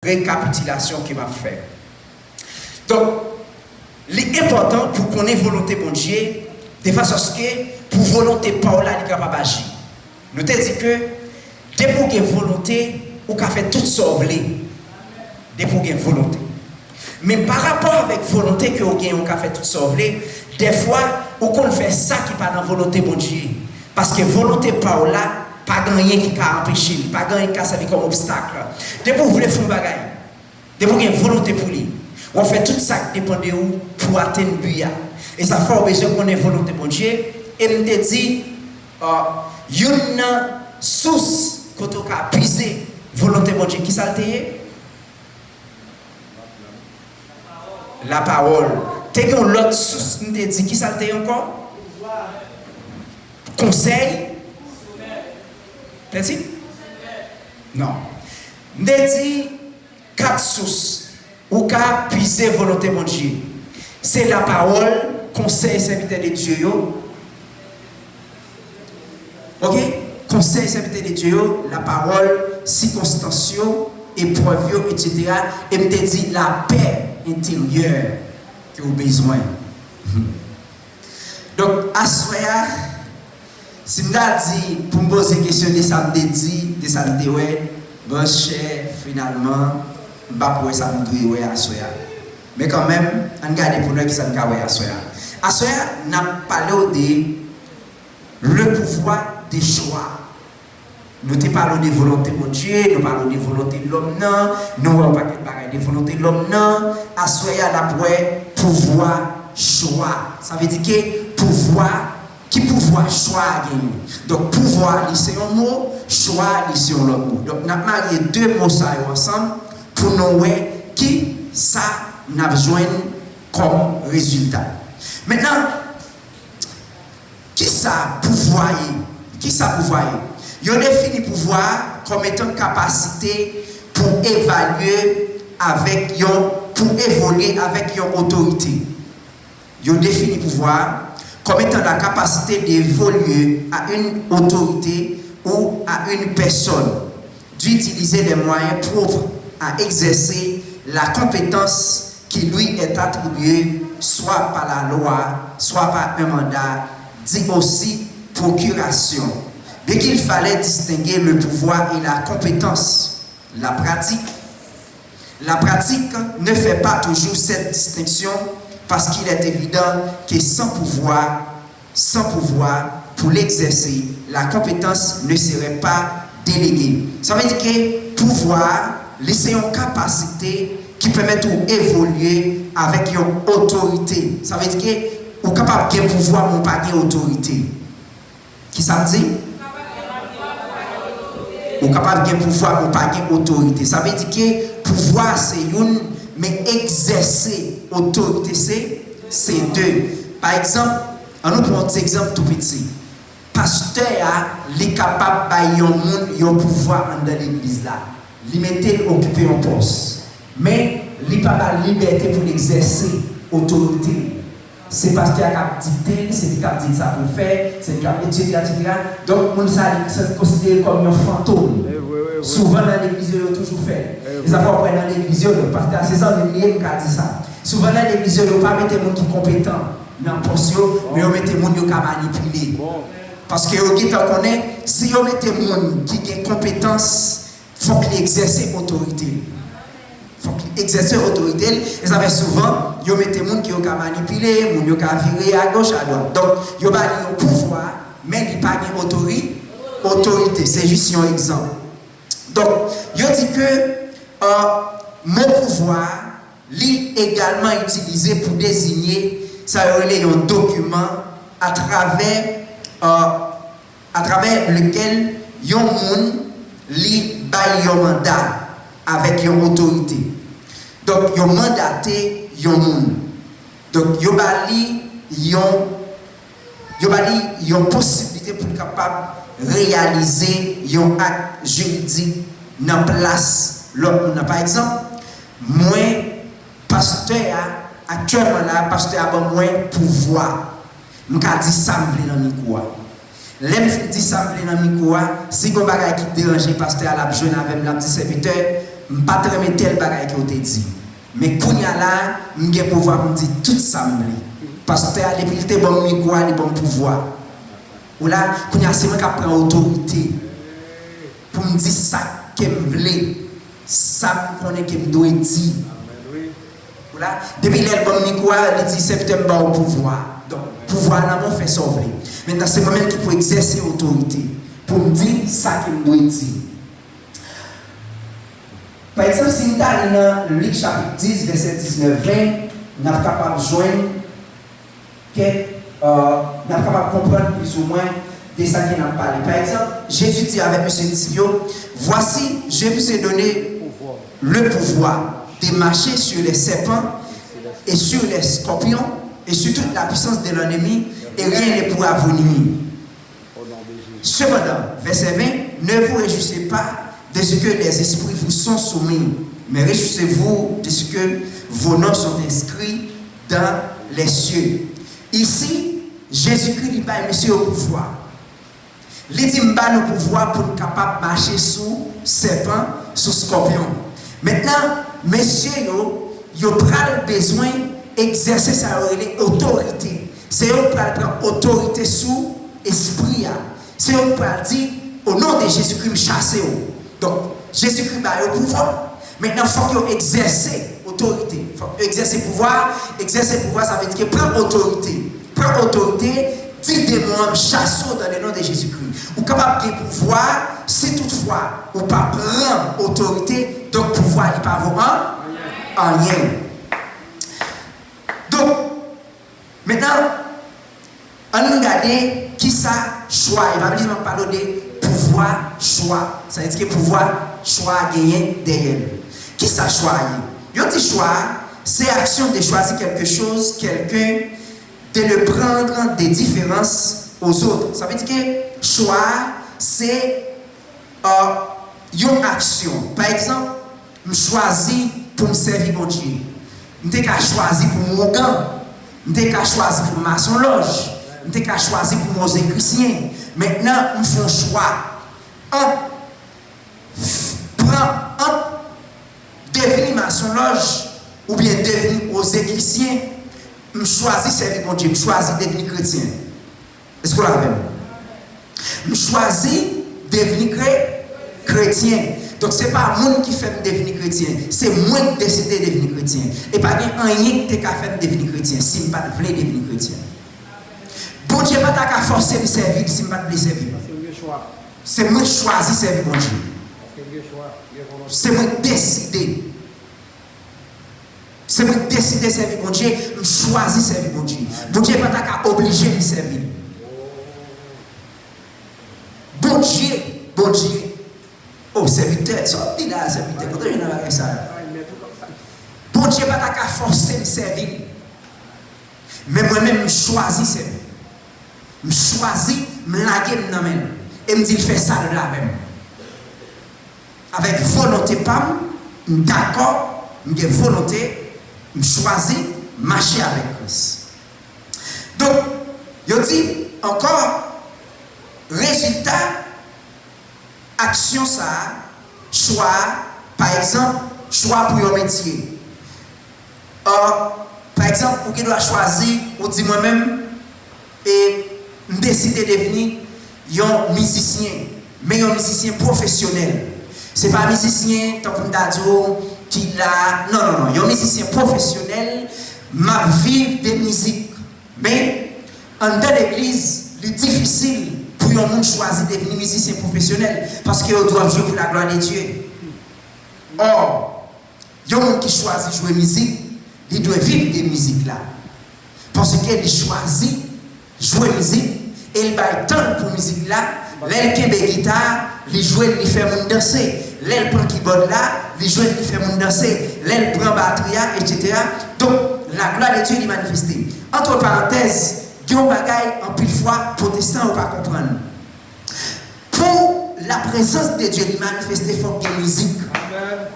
récapitulation qui m'a fait. Donc, l'important pour qu'on ait volonté bon Dieu, de façon à ce que pour volonté Paula il est capable d'agir. Nous te dit que dès pour qu'il y ait volonté, on peut faire tout ça dès pour qu'il y ait volonté. Mais par rapport avec volonté que on peut faire tout ça des fois, on peut faire ça qui n'est pas dans la volonté bon Dieu. Parce que volonté Paula, pas rien qui peut empêcher, pas rien qui peut servir comme obstacle. Dès pour vous voulez faire un bagage, dès pour qu'il y ait volonté pour lui, on fait tout ça qui dépend de vous pour atteindre le but. Et ça fait besoin qu'on ait volonté pour Dieu. Et je me dis, une source qu'on a puiser volonté pour Dieu, qui ça le la parole. Tu as l'autre source, nous te dit, qui ça le encore? Conseil. T'as dit? Non. Nous te dit 4 sources où qu'a puiser volonté pour Dieu. C'est la parole, conseil, serviteur de Dieu. Ok? Conseil, serviteur de Dieu, la parole, circonstances, épreuves, etc. Et me dit la paix intérieure que vous avez besoin. Donc, à ce moment-là, si je dis, pour me poser une question de ça, je dis, ouais, bon, cher, finalement, je ne vais pas ça me dire, à ce moment-là. Mais quand même, on regarde pour nous qui sont à ce moment-là. À ce moment-là, on a parlé de le pouvoir des choix. Nous te parlons de volonté de Dieu, nous parlons de volonté de l'homme, nous ne parlons pas de volonté de l'homme, à ce moment-là, on a pouvoir choix. Ça veut dire que pouvoir, qui pouvoir choix gagner. Donc pouvoir, c'est un mot, choix, c'est un autre mot. Donc nous avons marié 2 mots ça ensemble pour nous voir qui ça n'a besoin comme résultat. Maintenant, qui ça pouvoir? Qui ça pouvoir? Il définit pouvoir comme étant capacité pour évaluer avec pour évoluer avec une autorité. Il définit pouvoir comme étant la capacité d'évoluer à une autorité ou à une personne, d'utiliser les moyens propres à exercer la compétence qui lui est attribuée soit par la loi, soit par un mandat, dit aussi procuration. Dès qu'il fallait distinguer le pouvoir et la compétence, la pratique ne fait pas toujours cette distinction parce qu'il est évident que sans pouvoir, pour l'exercer, la compétence ne serait pas déléguée. Ça veut dire que pouvoir, c'est une capacité qui permet d'évoluer avec une autorité. Ça veut dire que vous êtes capable de pouvoir, mais pas d'autorité. Qui ça me dit? Vous êtes capable de pouvoir, mais pas d'autorité. Ça veut dire que pouvoir, c'est une, mais exercer autorité, c'est 2. Par exemple, on nous prend un exemple tout petit. Pasteur est capable de un pouvoir dans l'église là. Il mettait occuper un poste. Mais il n'a pas la liberté pour exercer autorité. C'est pasteur qui a dicté, c'est qui a dit ça pour faire, c'est qui a etc. Donc, on s'est considéré comme un fantôme. Souvent dans l'église, il a toujours fait. Les affaires dans l'église, le pasteur, c'est ça, le lié qui a dit ça. Souvent dans l'église, il ne pas mettre des gens qui sont compétents dans le poste, mais on met des gens qui sont manipulés. Parce que si on met des gens qui ont compétence, il faut qu'ils exercent l'autorité. Il faut qu'ils exercent l'autorité. Et ça fait souvent, ils mettent des gens qui ont manipulé, qui ont viré à gauche, à droite. Donc, ils ont un pouvoir, mais ils n'ont pas d'autorité. C'est juste un exemple. Donc, je dis que mon pouvoir est également utilisé pour désigner ça un document à travers lequel un monde lit un mandat avec une autorité. Donc, il mandaté un monde. Donc, il y a une possibilité pour être capable de réaliser un acte juridique dans la place. Par exemple, moi, pasteur, actuellement là, pasteur a moins pouvoir. Je dis ça dans le micro. L'aime dit ça dans le micro. Si vous avez qui dérange pasteur à la jeune avec la petite serviteur, pas très mettre tel bagage que vous te dit. Mais quand il y a là, je vais pouvoir me dire tout ça. Parce que depuis que tu es bon micro, tu bon pouvoir. Ou là, quand il y a c'est moi qui prend autorité pour me dire ça que je veux, ça que je dois dire. Ou là, depuis que bon micro, il dit septembre au pouvoir. Donc, pouvoir là, on fait sauver. Maintenant, c'est moi-même qui peux exercer autorité pour me dire ça que je dois dire. Par exemple, si nous allons dans Luc chapitre 10, verset 19-20, nous sommes capables de joindre nous sommes capables de comprendre plus ou moins de ça qu'il a parlé. Par exemple, Jésus dit avec M. Tivio, voici, je vous ai donné le pouvoir de marcher sur les serpents et sur les scorpions et sur toute la puissance de l'ennemi et rien ne pourra vous nuire. Cependant, verset 20, ne vous réjouissez pas de ce que les esprits vous sont soumis, mais réjouissez-vous de ce que vos noms sont inscrits dans les cieux. Ici, Jésus-Christ dit pas monsieur au pouvoir. Il dit pas le pouvoir pour être capable de marcher sous serpent, sous scorpion. Maintenant, monsieur, il a besoin d'exercer sa autorité. C'est eux qui prendre autorité sous l'esprit. C'est eux qui dire au nom de Jésus-Christ, chasser. Donc, Jésus-Christ a le pouvoir. Maintenant, il faut qu'il exerce autorité. Il faut exercer pouvoir. Exercer pouvoir, ça veut dire qu'il prend autorité. Prend autorité, dit des mots, chasse dans le nom de Jésus-Christ. Ou capable de pouvoir, si toutefois, ou pas prendre autorité, donc pouvoir n'est pas vraiment en rien. Donc, maintenant, on nous regarde qui ça choix. Il va me parler de pouvoir choix. Ça veut dire que pouvoir choix gagner derrière. Qui ça choix? Il dit choix, c'est action de choisir quelque chose, quelqu'un, de le prendre des différences aux autres. Ça veut dire que choix, c'est une action. Par exemple, je choisis pour me servir mon Dieu. Je choisis pour mon gant. Je choisis pour ma son loge. Je choisis pour mon chrétien. Maintenant, je fais un choix. Devenir maçon loge ou bien devenir aux chrétiens, je choisis servir mon Dieu, je choisis devenir chrétien. Est-ce que vous l'avez? Je choisis devenir chrétien. Donc ce n'est pas moi qui fait devenir chrétien, c'est moi qui décide de devenir chrétien. Et pas rien qui te fait devenir chrétien si je ne veux pas devenir chrétien. Bon Dieu pas ta forcer de servir si je ne veux pas servir. C'est moi qui choisis servir mon Dieu. C'est moi qui décide. C'est moi qui décide de servir mon Dieu, je choisis servir mon Dieu. Bon Dieu n'est pas obligé de servir. Bon Dieu. Oh, serviteur, sorti là, serviteur. Quand on a ça. Bon Dieu n'est pas forcer de servir. Mais moi-même, je choisis servir. Je choisis, je laguer dans même. Et me dit, il fait ça de là même. Avec volonté, pas, d'accord, j'ai volonté, je choisis marcher avec Christ. Donc, je dis encore, résultat, action ça, choix, par exemple, choix pour un métier. Par exemple, vous qui doit choisir, vous dites moi-même, et décider de devenir un musicien, mais un musicien professionnel. Ce n'est pas un musicien, tant comme Dadio, qui l'a. Non. Il y a un musicien professionnel, ma vie de musique. Mais, en dans l'église, il est difficile pour un monde choisir de devenir musicien professionnel parce qu'ils doivent jouer pour la gloire de Dieu. Or, il y a un monde qui choisit de jouer musique, il doit vivre de musique là. Parce qu'il choisit de jouer musique et il va temps pour musique là. L'aile qui est guitare, il joue, il fait mon danser. L'aile prend keyboard là, il joue, il fait mon danser. L'aile prend batterie, etc. Donc, la gloire de Dieu est manifestée. Entre parenthèses, il y a un bagaille en pile fois protestant ou pas comprendre. Pour la présence de Dieu est manifestée, il faut qu'il y ait musique. Amen.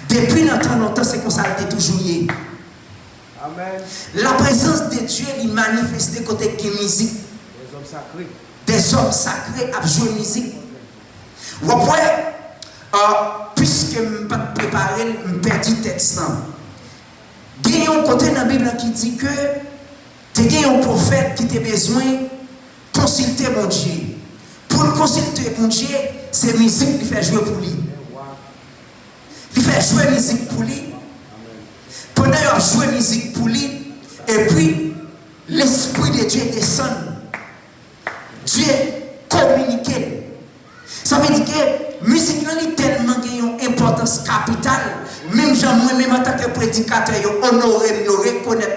Depuis longtemps, c'est comme ça qu'il est toujours lié. Amen. La présence de Dieu est manifestée côté de musique. Les hommes sacrés. Des hommes sacrés à jouer musique. Ou après, puisque puisque je ne pas préparé, je perdu le texte. Il y a un côté dans la Bible qui dit que il y a un prophète qui a besoin de consulter mon Dieu. Pour le consulter mon Dieu, c'est musique qui fait jouer pour lui. Il fait jouer musique pour lui. Pendant qu'il a joué musique pour lui, et puis l'Esprit de Dieu descend. Dieu communique. Ça veut dire que la musique a tellement une importance capitale. Même en tant que prédicateur, honorer, nous reconnaître.